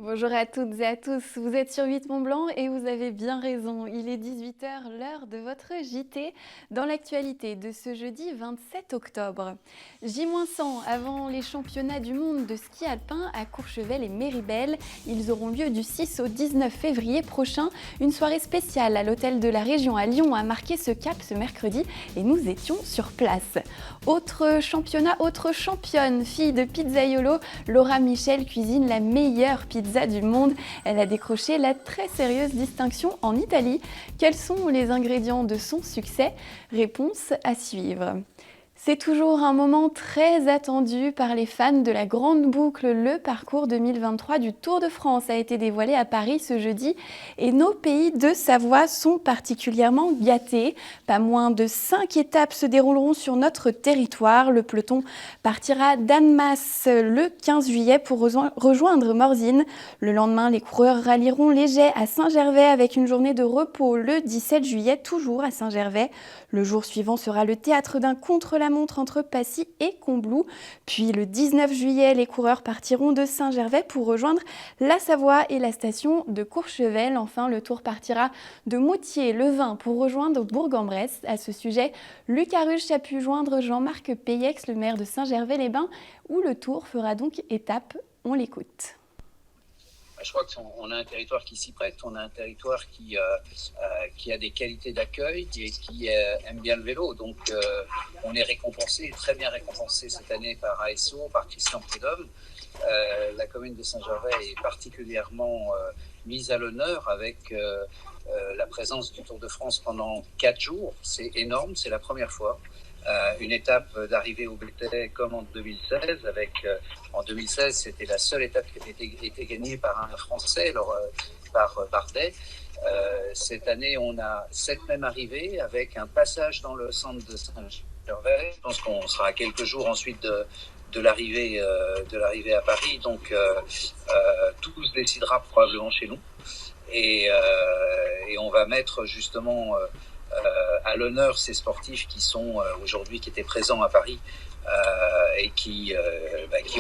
Bonjour à toutes et à tous, vous êtes sur 8 Mont Blanc et vous avez bien raison, il est 18 h, l'heure de votre JT dans l'actualité de ce jeudi 27 octobre. J-100 avant les championnats du monde de ski alpin à Courchevel et Méribel. Ils auront lieu du 6 au 19 février prochain. Une soirée spéciale à l'hôtel de la région à Lyon a marqué ce cap ce mercredi et nous étions sur place. Autre championnat, autre championne, fille de pizzaiolo, Laura Michel cuisine la meilleure pizza du monde. Elle a décroché la très sérieuse distinction en Italie. Quels sont les ingrédients de son succès? Réponse à suivre. C'est toujours un moment très attendu par les fans de la Grande Boucle. Le parcours 2023 du Tour de France a été dévoilé à Paris ce jeudi et nos pays de Savoie sont particulièrement gâtés. Pas moins de 5 étapes se dérouleront sur notre territoire. Le peloton partira d'Annemasse le 15 juillet pour rejoindre Morzine. Le lendemain, les coureurs rallieront les Jets à Saint-Gervais avec une journée de repos le 17 juillet, toujours à Saint-Gervais. Le jour suivant sera le théâtre d'un contre-la-montre entre Passy et Combloux. Puis le 19 juillet, les coureurs partiront de Saint-Gervais pour rejoindre la Savoie et la station de Courchevel. Enfin, le tour partira de Moutier-le-Vin pour rejoindre Bourg-en-Bresse. À ce sujet, Luc Aruche a pu joindre Jean-Marc Payex, le maire de Saint-Gervais-les-Bains, où le tour fera donc étape. On l'écoute. Je crois qu'on a un territoire qui s'y prête, on a un territoire qui a des qualités d'accueil et qui aime bien le vélo. Donc on est récompensé, très bien récompensé cette année par ASO, par Christian Prudhomme. La commune de Saint-Gervais est particulièrement mise à l'honneur avec la présence du Tour de France pendant 4 jours. C'est énorme, c'est la première fois. Une étape d'arrivée au Béthai comme en 2016. En 2016, c'était la seule étape qui avait été gagnée par un Français, par Bardet. Cette année, on a cette même arrivée avec un passage dans le centre de Saint-Gervais. Je pense qu'on sera à quelques jours ensuite de l'arrivée à Paris. Donc, tout se décidera probablement chez nous. Et on va mettre justement à l'honneur ces sportifs qui sont aujourd'hui, qui étaient présents à Paris et qui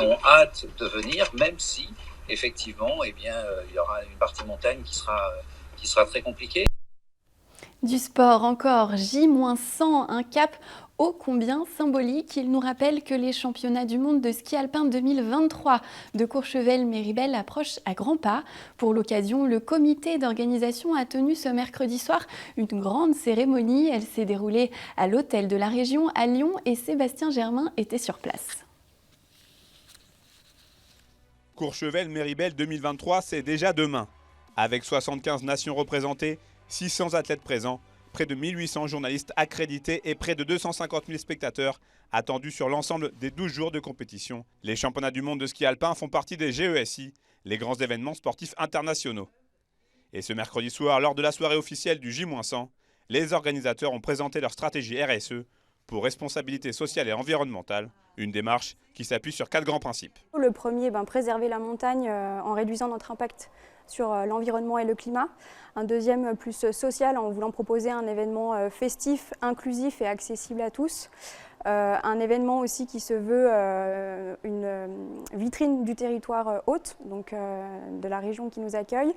ont hâte de venir, même si effectivement il y aura une partie montagne qui sera très compliquée. Du sport encore, J-100, un cap ô combien symbolique. Il nous rappelle que les championnats du monde de ski alpin 2023 de Courchevel-Méribel approchent à grands pas. Pour l'occasion, le comité d'organisation a tenu ce mercredi soir une grande cérémonie. Elle s'est déroulée à l'hôtel de la région à Lyon et Sébastien Germain était sur place. Courchevel-Méribel 2023, c'est déjà demain. Avec 75 nations représentées, 600 athlètes présents, près de 1800 journalistes accrédités et près de 250 000 spectateurs attendus sur l'ensemble des 12 jours de compétition. Les championnats du monde de ski alpin font partie des GESI, les grands événements sportifs internationaux. Et ce mercredi soir, lors de la soirée officielle du J-100, les organisateurs ont présenté leur stratégie RSE pour responsabilité sociale et environnementale, une démarche qui s'appuie sur 4 grands principes. Le premier, préserver la montagne en réduisant notre impact sur l'environnement et le climat. Un deuxième, plus social, en voulant proposer un événement festif, inclusif et accessible à tous. Un événement aussi qui se veut une vitrine du territoire hôte, donc de la région qui nous accueille.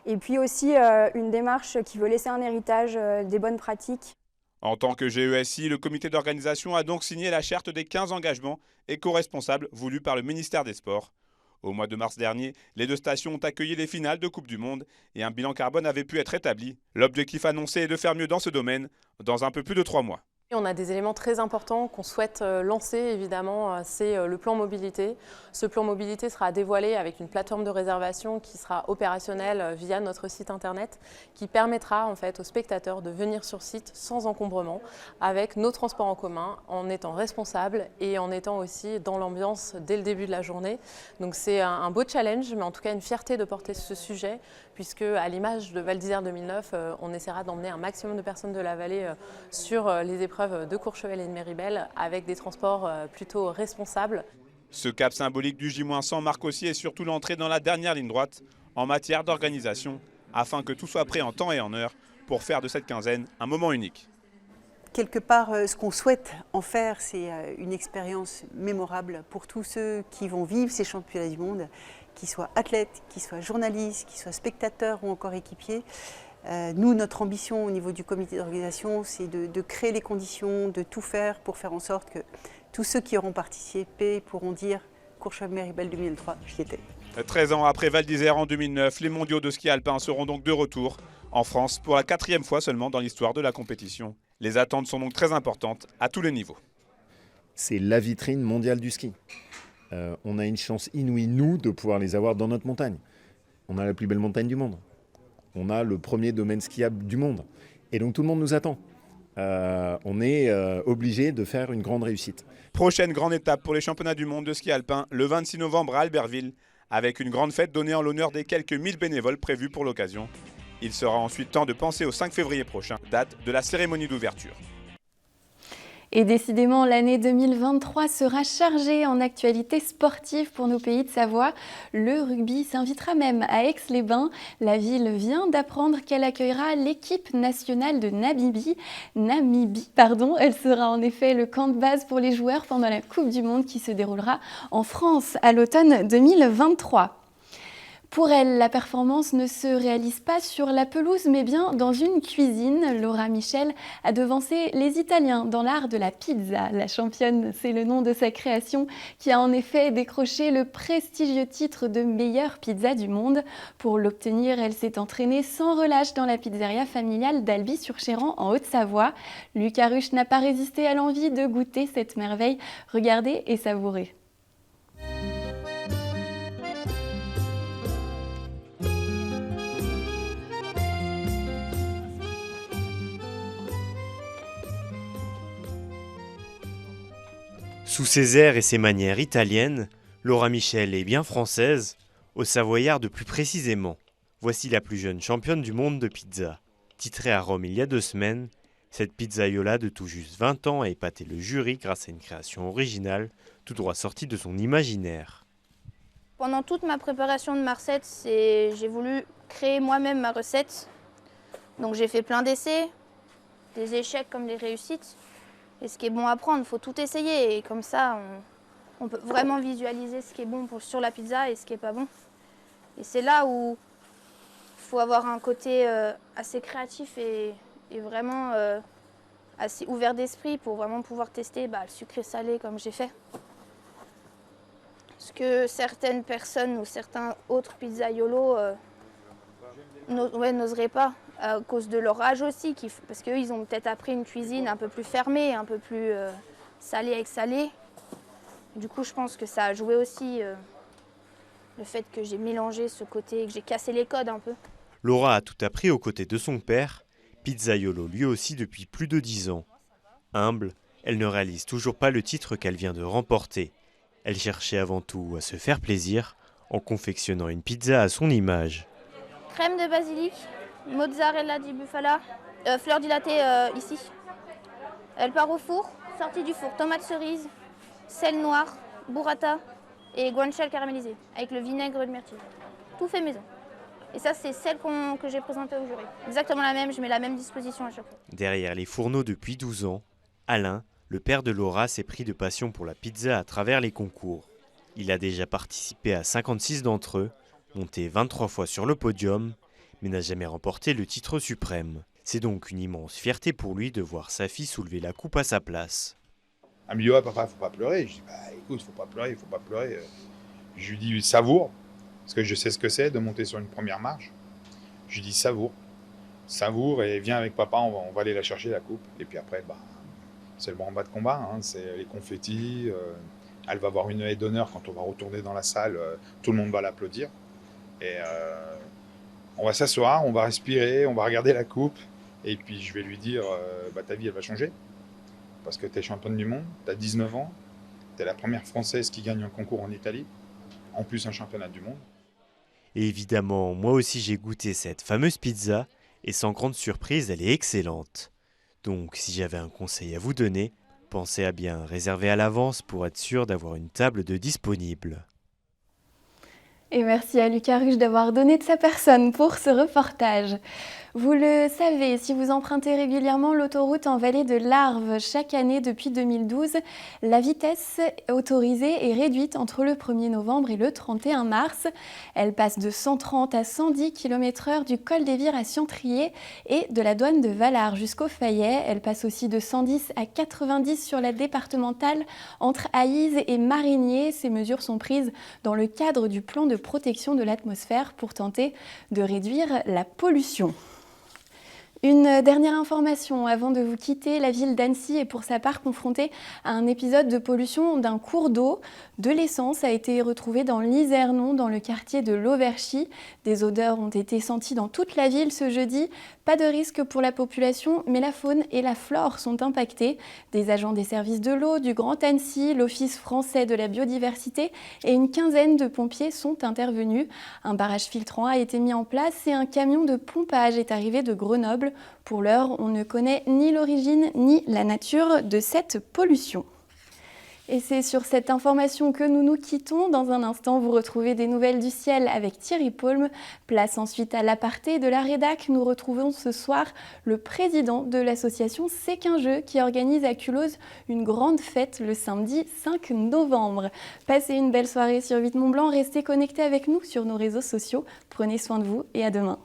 Et puis aussi une démarche qui veut laisser un héritage des bonnes pratiques. En tant que GESI, le comité d'organisation a donc signé la charte des 15 engagements éco-responsables voulus par le ministère des Sports. Au mois de mars dernier, les 2 stations ont accueilli les finales de Coupe du Monde et un bilan carbone avait pu être établi. L'objectif annoncé est de faire mieux dans ce domaine dans un peu plus de 3 mois. On a des éléments très importants qu'on souhaite lancer, évidemment, c'est le plan mobilité. Ce plan mobilité sera dévoilé avec une plateforme de réservation qui sera opérationnelle via notre site internet, qui permettra en fait aux spectateurs de venir sur site sans encombrement, avec nos transports en commun, en étant responsables et en étant aussi dans l'ambiance dès le début de la journée. Donc c'est un beau challenge, mais en tout cas une fierté de porter ce sujet, puisque à l'image de Val d'Isère 2009, on essaiera d'emmener un maximum de personnes de la vallée sur les épreuves de Courchevel et de Méribel avec des transports plutôt responsables. Ce cap symbolique du J-100 marque aussi et surtout l'entrée dans la dernière ligne droite en matière d'organisation, afin que tout soit prêt en temps et en heure pour faire de cette quinzaine un moment unique. Quelque part, ce qu'on souhaite en faire, c'est une expérience mémorable pour tous ceux qui vont vivre ces championnats du monde qu'ils soient athlètes, qu'ils soient journalistes, qu'ils soient spectateurs ou encore équipiers. Nous, notre ambition au niveau du comité d'organisation, c'est de créer les conditions, de tout faire pour faire en sorte que tous ceux qui auront participé pourront dire « Courchevel-Méribel 2003, j'y étais ». 13 ans après Val d'Isère en 2009, les mondiaux de ski alpin seront donc de retour en France pour la 4e fois seulement dans l'histoire de la compétition. Les attentes sont donc très importantes à tous les niveaux. C'est la vitrine mondiale du ski. On a une chance inouïe, nous, de pouvoir les avoir dans notre montagne. On a la plus belle montagne du monde. On a le premier domaine skiable du monde. Et donc tout le monde nous attend. On est obligé de faire une grande réussite. Prochaine grande étape pour les championnats du monde de ski alpin, le 26 novembre à Albertville, avec une grande fête donnée en l'honneur des quelques 1000 bénévoles prévus pour l'occasion. Il sera ensuite temps de penser au 5 février prochain, date de la cérémonie d'ouverture. Et décidément, l'année 2023 sera chargée en actualités sportives pour nos pays de Savoie. Le rugby s'invitera même à Aix-les-Bains. La ville vient d'apprendre qu'elle accueillera l'équipe nationale de Namibie. Elle sera en effet le camp de base pour les joueurs pendant la Coupe du Monde qui se déroulera en France à l'automne 2023. Pour elle, la performance ne se réalise pas sur la pelouse, mais bien dans une cuisine. Laura Michel a devancé les Italiens dans l'art de la pizza. La championne, c'est le nom de sa création, qui a en effet décroché le prestigieux titre de meilleure pizza du monde. Pour l'obtenir, elle s'est entraînée sans relâche dans la pizzeria familiale d'Albi-sur-Chéran en Haute-Savoie. Lucas Ruche n'a pas résisté à l'envie de goûter cette merveille. Regardez et savourez. Sous ses airs et ses manières italiennes, Laura Michel est bien française, au Savoyarde plus précisément. Voici la plus jeune championne du monde de pizza. Titrée à Rome il y a 2 semaines, cette pizzaiola de tout juste 20 ans a épaté le jury grâce à une création originale, tout droit sortie de son imaginaire. Pendant toute ma préparation de ma recette, j'ai voulu créer moi-même ma recette. Donc j'ai fait plein d'essais, des échecs comme des réussites. Et ce qui est bon à prendre, il faut tout essayer. Et comme ça, on peut vraiment visualiser ce qui est bon sur la pizza et ce qui n'est pas bon. Et c'est là où il faut avoir un côté assez créatif et vraiment assez ouvert d'esprit pour vraiment pouvoir tester le sucré-salé comme j'ai fait. Ce que certaines personnes ou certains autres pizzaiolos n'oseraient pas. À cause de leur âge aussi, parce qu'eux, ils ont peut-être appris une cuisine un peu plus fermée, un peu plus salée avec salé. Du coup, je pense que ça a joué aussi le fait que j'ai mélangé ce côté, que j'ai cassé les codes un peu. Laura a tout appris aux côtés de son père, pizzaiolo lui aussi depuis plus de 10 ans. Humble, elle ne réalise toujours pas le titre qu'elle vient de remporter. Elle cherchait avant tout à se faire plaisir en confectionnant une pizza à son image. Crème de basilic, mozzarella di bufala, fleur dilatée ici. Elle part au four, sortie du four, tomate cerise, sel noir, burrata et guanciale caramélisée avec le vinaigre de myrtille. Tout fait maison. Et ça, c'est celle que j'ai présentée au jury. Exactement la même, je mets la même disposition à chaque fois. Derrière les fourneaux depuis 12 ans, Alain, le père de Laura, s'est pris de passion pour la pizza à travers les concours. Il a déjà participé à 56 d'entre eux, monté 23 fois sur le podium, mais n'a jamais remporté le titre suprême. C'est donc une immense fierté pour lui de voir sa fille soulever la coupe à sa place. Elle me dit, ouais, papa, faut pas pleurer. Je dis, écoute, faut pas pleurer. Je lui dis, savoure, parce que je sais ce que c'est de monter sur une première marche. Je lui dis, savoure et viens avec papa, on va aller la chercher, la coupe. Et puis après, c'est le branle-bas de combat, c'est les confettis. Elle va avoir une haie d'honneur quand on va retourner dans la salle, tout le monde va l'applaudir. Et on va s'asseoir, on va respirer, on va regarder la coupe. Et puis je vais lui dire, ta vie elle va changer. Parce que tu es championne du monde, tu as 19 ans, tu es la première Française qui gagne un concours en Italie, en plus un championnat du monde. Et évidemment, moi aussi j'ai goûté cette fameuse pizza, et sans grande surprise, elle est excellente. Donc si j'avais un conseil à vous donner, pensez à bien réserver à l'avance pour être sûr d'avoir une table de disponible. Et merci à Lucas Ruche d'avoir donné de sa personne pour ce reportage. Vous le savez, si vous empruntez régulièrement l'autoroute en vallée de l'Arve chaque année depuis 2012, la vitesse autorisée est réduite entre le 1er novembre et le 31 mars. Elle passe de 130 à 110 km/h du col des Vires à Chantrier et de la douane de Valard jusqu'au Fayet. Elle passe aussi de 110 à 90 sur la départementale entre Aïze et Marigné. Ces mesures sont prises dans le cadre du plan de protection de l'atmosphère pour tenter de réduire la pollution. Une dernière information avant de vous quitter, la ville d'Annecy est pour sa part confrontée à un épisode de pollution d'un cours d'eau. De l'essence a été retrouvée dans l'Isernon, dans le quartier de l'Auverchie. Des odeurs ont été senties dans toute la ville ce jeudi. Pas de risque pour la population, mais la faune et la flore sont impactées. Des agents des services de l'eau, du Grand Annecy, l'Office français de la biodiversité et une quinzaine de pompiers sont intervenus. Un barrage filtrant a été mis en place et un camion de pompage est arrivé de Grenoble. Pour l'heure, on ne connaît ni l'origine ni la nature de cette pollution. Et c'est sur cette information que nous nous quittons. Dans un instant, vous retrouvez des nouvelles du ciel avec Thierry Paulme. Place ensuite à l'aparté de la rédac. Nous retrouvons ce soir le président de l'association C'est qu'un jeu qui organise à Culose une grande fête le samedi 5 novembre. Passez une belle soirée sur 8 Mont Blanc. Restez connectés avec nous sur nos réseaux sociaux. Prenez soin de vous et à demain.